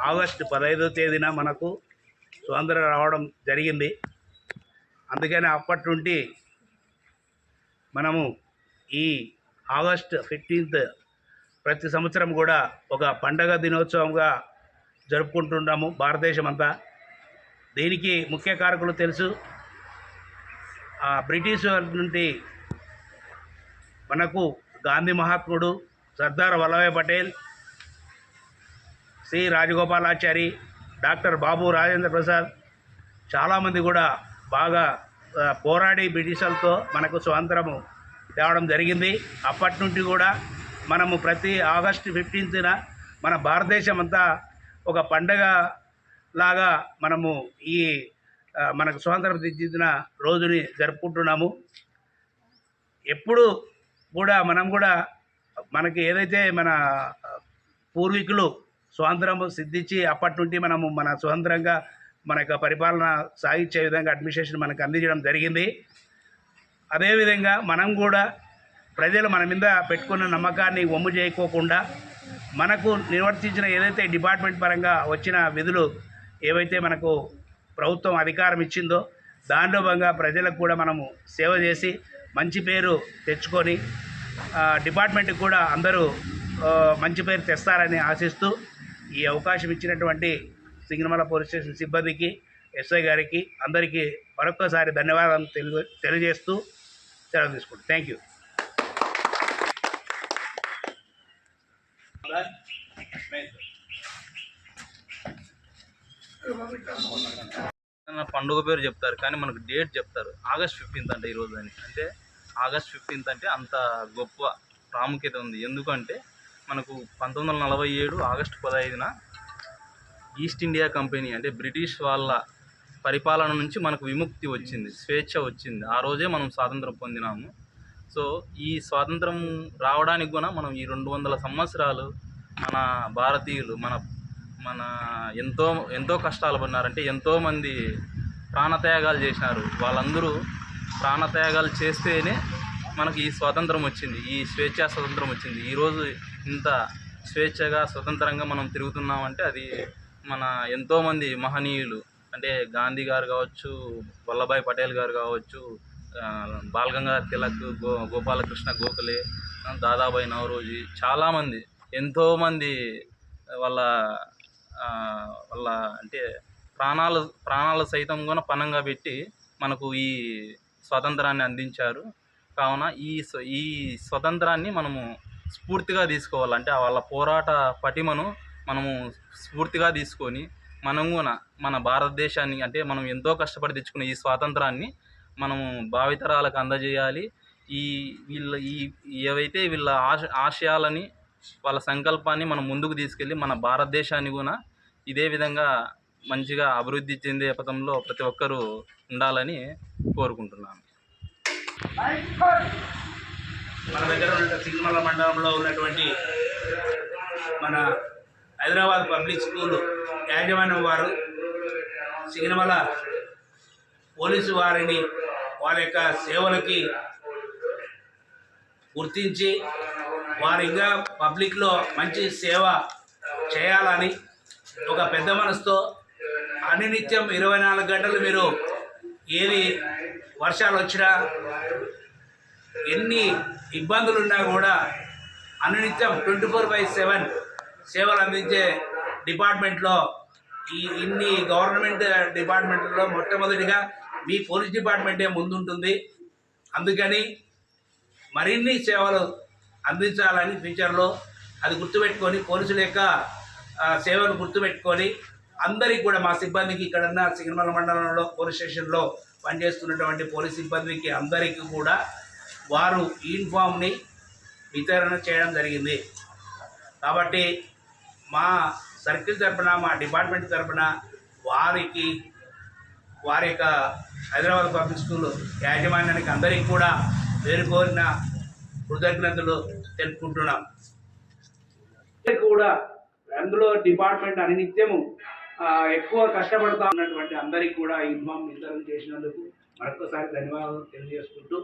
August 15వ తేదీన మనకు స్వాతంత్రం రావడం జరిగింది. అందుకని అప్పటి నుండి మనము ఈ ఆగస్ట్ 15th ప్రతి సంవత్సరం కూడా ఒక పండగ దినోత్సవంగా జరుపుకుంటున్నాము భారతదేశం అంతా. దీనికి ముఖ్య కారకులు తెలుసు. బ్రిటిష్ వారి నుండి మనకు గాంధీ మహాత్ముడు, సర్దార్ వల్లభాయ్ పటేల్, సి రాజగోపాలాచారి, డాక్టర్ బాబు రాజేంద్ర ప్రసాద్ చాలామంది కూడా బాగా పోరాడి బ్రిటిషర్లతో మనకు స్వాతంత్రము తేవడం జరిగింది. అప్పటి నుండి కూడా మనము ప్రతి ఆగస్టు 15న మన భారతదేశం అంతా ఒక పండగ లాగా మనము ఈ మనకు స్వాతంత్రం తెచ్చిన రోజుని జరుపుకుంటున్నాము. ఎప్పుడు కూడా మనం కూడా మనకి ఏదైతే మన పూర్వీకులు స్వాతంత్రం సిద్ధించి అప్పటి నుండి మనము మన స్వతంత్రంగా మన యొక్క పరిపాలన సాగించే విధంగా అడ్మినిస్ట్రేషన్ మనకు అందించడం జరిగింది. అదేవిధంగా మనం కూడా ప్రజలు మన మీద పెట్టుకున్న నమ్మకాన్ని వమ్ము చేయకోకుండా మనకు నిర్వర్తించిన ఏదైతే డిపార్ట్మెంట్ పరంగా వచ్చిన విధులు ఏవైతే మనకు ప్రభుత్వం అధికారం ఇచ్చిందో దాంట్లో భాగంగా ప్రజలకు కూడా మనము సేవ చేసి మంచి పేరు తెచ్చుకొని డిపార్ట్మెంట్కి కూడా అందరూ మంచి పేరు తెస్తారని ఆశిస్తూ ఈ అవకాశం ఇచ్చినటువంటి సింగనమల పోలీస్ స్టేషన్ సిబ్బందికి, ఎస్ఐ గారికి అందరికీ మరొక్కసారి ధన్యవాదాలు తెలియజేస్తూ సెలవు తీసుకుంటాం. Thank you. పండుగ పేరు చెప్తారు కానీ మనకు డేట్ చెప్తారు. ఆగస్ట్ 15th అంటే ఈరోజు అని. అంటే ఆగస్ట్ 15th అంటే అంత గొప్ప ప్రాముఖ్యత ఉంది. ఎందుకంటే మనకు 1947 ఆగస్టు 15న ఈస్ట్ ఇండియా కంపెనీ అంటే బ్రిటిష్ వాళ్ళ పరిపాలన నుంచి మనకు విముక్తి వచ్చింది, స్వేచ్ఛ వచ్చింది. ఆ రోజే మనం స్వాతంత్రం పొందినాము. సో ఈ స్వాతంత్రం రావడానికి కూడా మనం ఈ 200 సంవత్సరాలు మన భారతీయులు మన మన ఎంతో కష్టాలు పడినారంటే ఎంతోమంది ప్రాణత్యాగాలు చేసినారు. వాళ్ళందరూ ప్రాణత్యాగాలు చేస్తేనే మనకి ఈ స్వాతంత్రం వచ్చింది, ఈ స్వేచ్ఛా స్వతంత్రం వచ్చింది. ఈరోజు ఇంత స్వేచ్ఛగా స్వతంత్రంగా మనం తిరుగుతున్నామంటే అది మన ఎంతోమంది మహనీయులు అంటే గాంధీ గారు కావచ్చు, వల్లభాయ్ పటేల్ గారు కావచ్చు, బాలగంగాధర్ తిలక్, గోపాలకృష్ణ గోఖలే, దాదాబాయి నౌరోజీ, చాలామంది ఎంతోమంది వాళ్ళ అంటే ప్రాణాలు సైతం కూడా పణంగా పెట్టి మనకు ఈ స్వాతంత్రాన్ని అందించారు. కావున ఈ స్వతంత్రాన్ని మనము స్ఫూర్తిగా తీసుకోవాలంటే వాళ్ళ పోరాట పటిమను మనము స్ఫూర్తిగా తీసుకొని మనం కూడా మన భారతదేశాన్ని అంటే మనం ఎంతో కష్టపడి తెచ్చుకున్న ఈ స్వాతంత్రాన్ని మనము భావితరాలకు అందజేయాలి. ఏవైతే వీళ్ళ ఆశయాలని వాళ్ళ సంకల్పాన్ని మనం ముందుకు తీసుకెళ్ళి మన భారతదేశాన్ని కూడా ఇదే విధంగా మంచిగా అభివృద్ధి చెందే పథంలో ప్రతి ఒక్కరూ ఉండాలని కోరుకుంటున్నాను. మన దగ్గర ఉన్న సింగనమల మండలంలో ఉన్నటువంటి మన హైదరాబాద్ పబ్లిక్ స్కూల్ యాజమాన్యం వారు సింగనమల పోలీసు వారిని వాళ్ళ యొక్క సేవలకి గుర్తించి వారు ఇంకా పబ్లిక్లో మంచి సేవ చేయాలని ఒక పెద్ద మనసుతో అనినిత్యం 24 గంటలు మీరు ఏది వర్షాలు వచ్చినా ఎన్ని ఇబ్బందులు ఉన్నా కూడా అనునిత్యం 24/7 సేవలు అందించే డిపార్ట్మెంట్లో ఇన్ని గవర్నమెంట్ డిపార్ట్మెంట్లో మొట్టమొదటిగా మీ పోలీస్ డిపార్ట్మెంటే ముందుంటుంది. అందుకని మరిన్ని సేవలు అందించాలని ఫ్యూచర్లో అది గుర్తుపెట్టుకొని పోలీసుల యొక్క సేవలు గుర్తుపెట్టుకొని అందరికీ కూడా మా సిబ్బందికి ఇక్కడున్న సింగనమల మండలంలో పోలీస్ స్టేషన్లో పనిచేస్తున్నటువంటి పోలీస్ సిబ్బందికి అందరికీ కూడా వారు యూనిఫామ్ని వితరణ చేయడం జరిగింది. కాబట్టి మా సర్కిల్ తరఫున మా డిపార్ట్మెంట్ తరఫున వారి యొక్క హైదరాబాద్ పబ్లిక్ స్కూల్ యాజమాన్యానికి అందరికీ కూడా కోరిన కృతజ్ఞతలు తెలుపుకుంటున్నాం. కూడా అందులో డిపార్ట్మెంట్ అనినిత్యము ఎక్కువ కష్టపడుతూ ఉన్నటువంటి అందరికీ కూడా యూనిఫామ్ వితరణ చేసినందుకు మరొకసారి ధన్యవాదాలు తెలియజేసుకుంటూ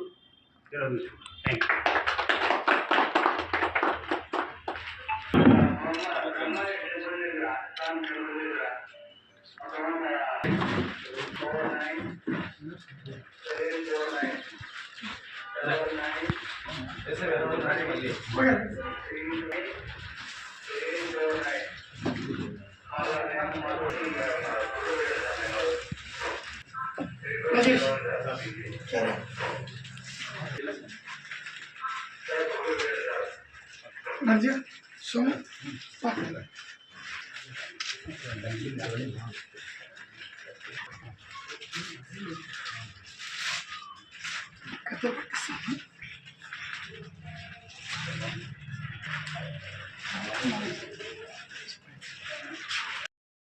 సెలవు తీసుకుంటాం. Thank you. Nadia, sono